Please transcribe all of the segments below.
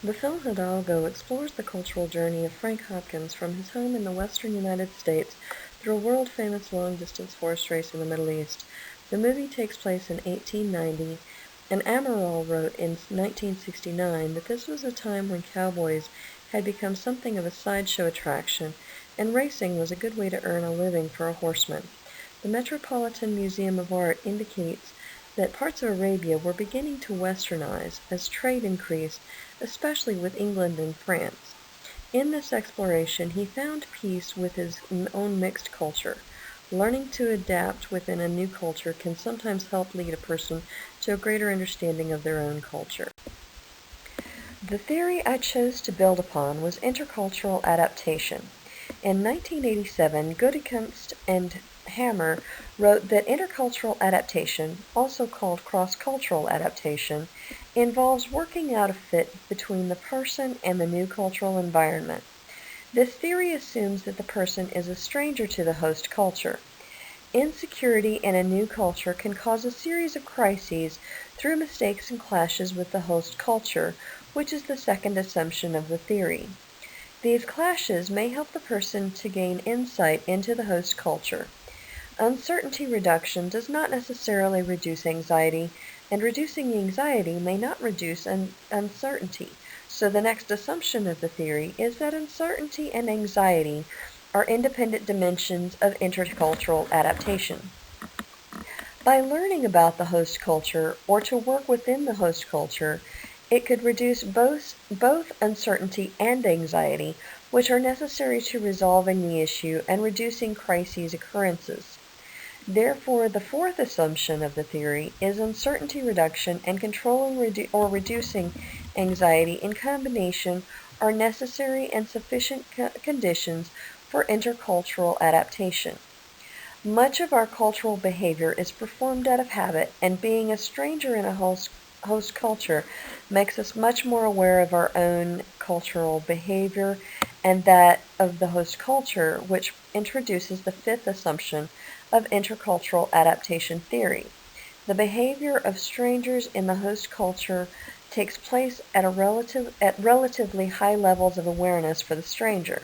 The film Hidalgo explores the cultural journey of Frank Hopkins from his home in the western United States through a world-famous long-distance horse race in the Middle East. The movie takes place in 1890, and Amaral wrote in 1969 that this was a time when cowboys had become something of a sideshow attraction, and racing was a good way to earn a living for a horseman. The Metropolitan Museum of Art indicates that parts of Arabia were beginning to westernize as trade increased, especially with England and France. In this exploration, he found peace with his own mixed culture. Learning to adapt within a new culture can sometimes help lead a person to a greater understanding of their own culture. The theory I chose to build upon was intercultural adaptation. In 1987, Gutekunst and Hammer wrote that intercultural adaptation, also called cross-cultural adaptation, involves working out a fit between the person and the new cultural environment. This theory assumes that the person is a stranger to the host culture. Insecurity in a new culture can cause a series of crises through mistakes and clashes with the host culture, which is the second assumption of the theory. These clashes may help the person to gain insight into the host culture. Uncertainty reduction does not necessarily reduce anxiety, and reducing anxiety may not reduce uncertainty. So the next assumption of the theory is that uncertainty and anxiety are independent dimensions of intercultural adaptation. By learning about the host culture or to work within the host culture, it could reduce both uncertainty and anxiety, which are necessary to resolving the issue and reducing crises occurrences. Therefore, the fourth assumption of the theory is uncertainty reduction and controlling or reducing anxiety in combination are necessary and sufficient conditions for intercultural adaptation. Much of our cultural behavior is performed out of habit, and being a stranger in a host culture makes us much more aware of our own cultural behavior and that of the host culture, which introduces the fifth assumption of intercultural adaptation theory. The behavior of strangers in the host culture takes place at relatively high levels of awareness for the stranger.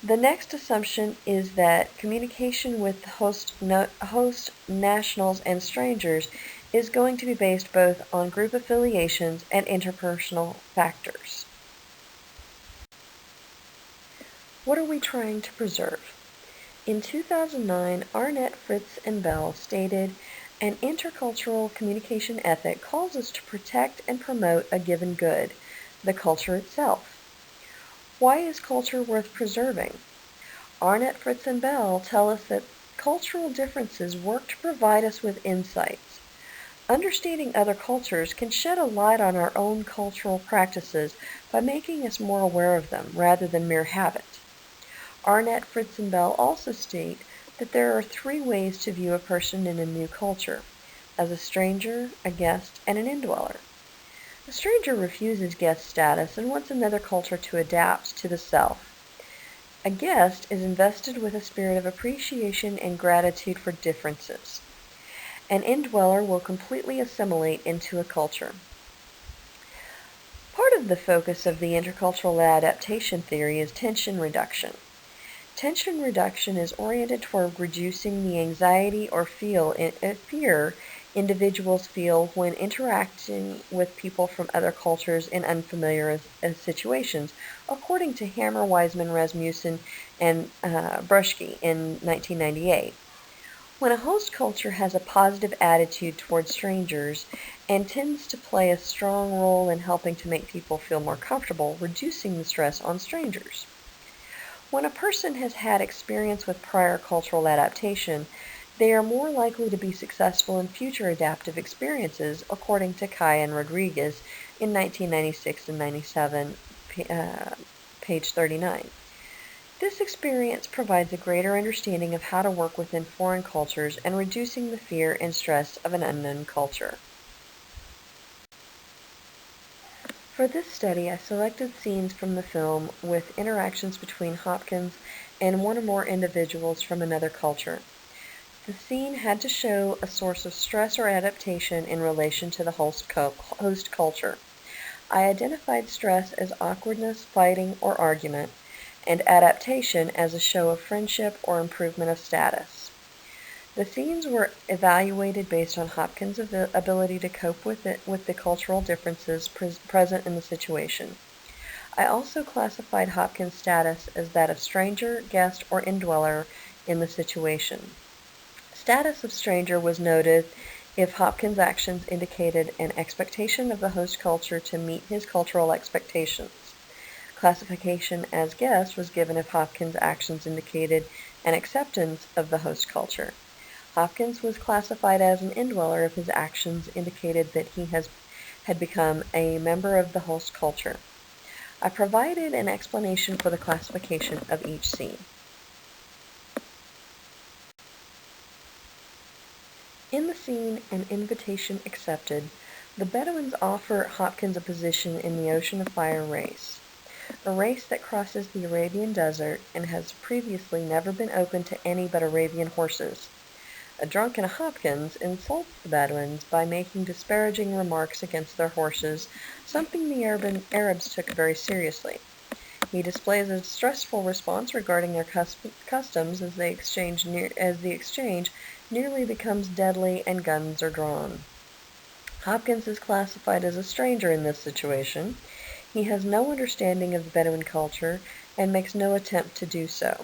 The next assumption is that communication with host nationals and strangers is going to be based both on group affiliations and interpersonal factors. What are we trying to preserve? In 2009, Arnett, Fritz, and Bell stated, "An intercultural communication ethic calls us to protect and promote a given good, the culture itself." Why is culture worth preserving? Arnett, Fritz, and Bell tell us that cultural differences work to provide us with insights. Understanding other cultures can shed a light on our own cultural practices by making us more aware of them rather than mere habit. Arnett, Fritz, and Bell also state that there are three ways to view a person in a new culture: as a stranger, a guest, and an indweller. A stranger refuses guest status and wants another culture to adapt to the self. A guest is invested with a spirit of appreciation and gratitude for differences. An indweller will completely assimilate into a culture. Part of the focus of the intercultural adaptation theory is tension reduction. Tension reduction is oriented toward reducing the anxiety or fear individuals feel when interacting with people from other cultures in unfamiliar situations, according to Hammer, Wiseman, Rasmussen, and Bruschke in 1998. When a host culture has a positive attitude toward strangers and tends to play a strong role in helping to make people feel more comfortable, reducing the stress on strangers. When a person has had experience with prior cultural adaptation, they are more likely to be successful in future adaptive experiences, according to Kai and Rodriguez in 1996 and 97, page 39. This experience provides a greater understanding of how to work within foreign cultures and reducing the fear and stress of an unknown culture. For this study, I selected scenes from the film with interactions between Hopkins and one or more individuals from another culture. The scene had to show a source of stress or adaptation in relation to the host culture. I identified stress as awkwardness, fighting, or argument, and adaptation as a show of friendship or improvement of status. The scenes were evaluated based on Hopkins' ability to cope with the cultural differences present in the situation. I also classified Hopkins' status as that of stranger, guest, or indweller in the situation. Status of stranger was noted if Hopkins' actions indicated an expectation of the host culture to meet his cultural expectations. Classification as guest was given if Hopkins' actions indicated an acceptance of the host culture. Hopkins was classified as an indweller if his actions indicated that he had become a member of the host culture. I provided an explanation for the classification of each scene. In the scene, An Invitation Accepted, the Bedouins offer Hopkins a position in the Ocean of Fire race, a race that crosses the Arabian desert and has previously never been open to any but Arabian horses. A drunken Hopkins insults the Bedouins by making disparaging remarks against their horses, something the Arabs took very seriously. He displays a distressful response regarding their customs as the exchange nearly becomes deadly and guns are drawn. Hopkins is classified as a stranger in this situation. He has no understanding of the Bedouin culture and makes no attempt to do so.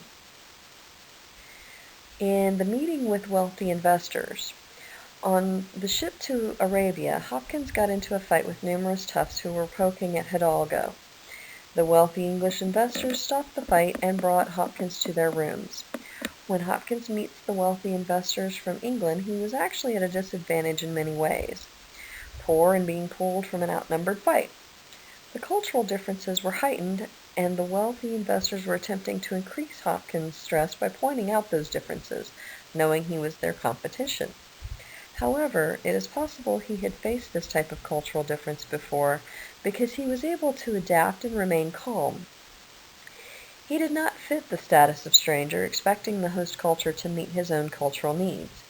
In the meeting with wealthy investors, on the ship to Arabia, Hopkins got into a fight with numerous toughs who were poking at Hidalgo. The wealthy English investors stopped the fight and brought Hopkins to their rooms. When Hopkins meets the wealthy investors from England, he was actually at a disadvantage in many ways, poor and being pulled from an outnumbered fight. The cultural differences were heightened, and the wealthy investors were attempting to increase Hopkins' stress by pointing out those differences, knowing he was their competition. However, it is possible he had faced this type of cultural difference before because he was able to adapt and remain calm. He did not fit the status of stranger, expecting the host culture to meet his own cultural needs.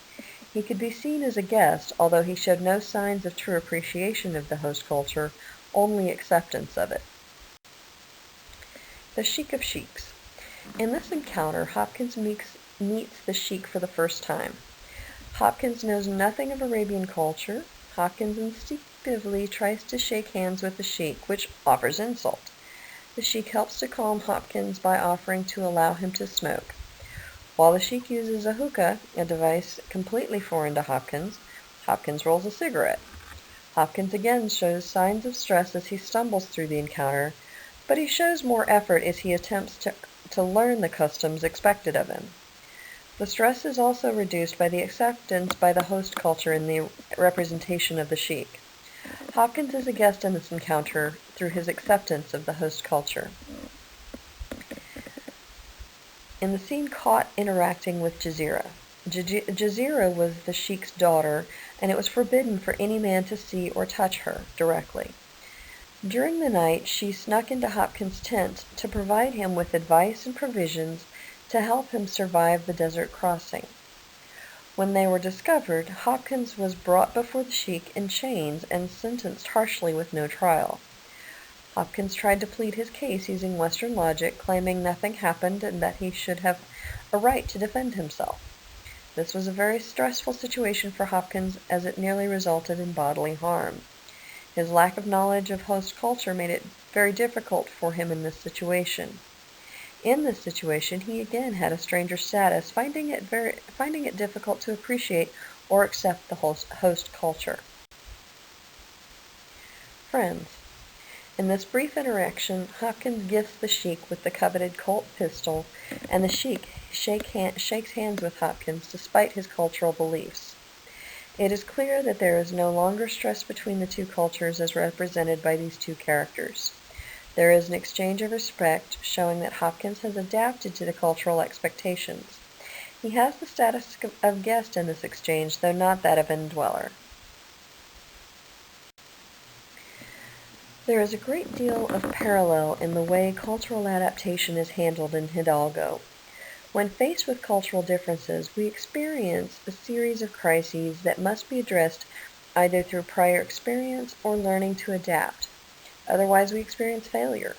He could be seen as a guest, although he showed no signs of true appreciation of the host culture, only acceptance of it. The Sheik of Sheiks. In this encounter, Hopkins meets the Sheik for the first time. Hopkins knows nothing of Arabian culture. Hopkins instinctively tries to shake hands with the Sheik, which offers insult. The Sheik helps to calm Hopkins by offering to allow him to smoke. While the Sheik uses a hookah, a device completely foreign to Hopkins, Hopkins rolls a cigarette. Hopkins again shows signs of stress as he stumbles through the encounter, but he shows more effort as he attempts to learn the customs expected of him. The stress is also reduced by the acceptance by the host culture in the representation of the Sheik. Hopkins is a guest in this encounter through his acceptance of the host culture. In the scene Caught interacting with Jazira. Jazira was the Sheik's daughter, and it was forbidden for any man to see or touch her directly. During the night, she snuck into Hopkins' tent to provide him with advice and provisions to help him survive the desert crossing. When they were discovered, Hopkins was brought before the Sheik in chains and sentenced harshly with no trial. Hopkins tried to plead his case using Western logic, claiming nothing happened and that he should have a right to defend himself. This was a very stressful situation for Hopkins as it nearly resulted in bodily harm. His lack of knowledge of host culture made it very difficult for him in this situation. In this situation, he again had a stranger status, finding it difficult to appreciate or accept the host culture. Friends. In this brief interaction, Hopkins gifts the Sheik with the coveted Colt pistol, and the Sheik shakes hands with Hopkins despite his cultural beliefs. It is clear that there is no longer stress between the two cultures as represented by these two characters. There is an exchange of respect, showing that Hopkins has adapted to the cultural expectations. He has the status of guest in this exchange, though not that of indweller. There is a great deal of parallel in the way cultural adaptation is handled in Hidalgo. When faced with cultural differences, we experience a series of crises that must be addressed either through prior experience or learning to adapt. Otherwise, we experience failure.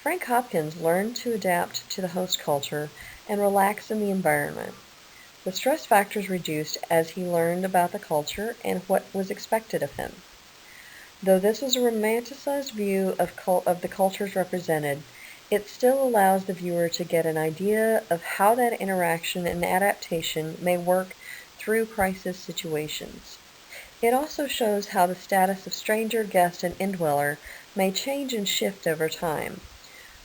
Frank Hopkins learned to adapt to the host culture and relax in the environment. The stress factors reduced as he learned about the culture and what was expected of him. Though this is a romanticized view of the cultures represented, it still allows the viewer to get an idea of how that interaction and adaptation may work through crisis situations. It also shows how the status of stranger, guest, and indweller may change and shift over time.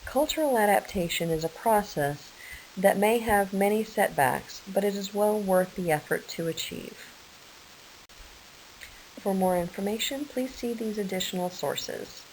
Cultural adaptation is a process that may have many setbacks, but it is well worth the effort to achieve. For more information, please see these additional sources.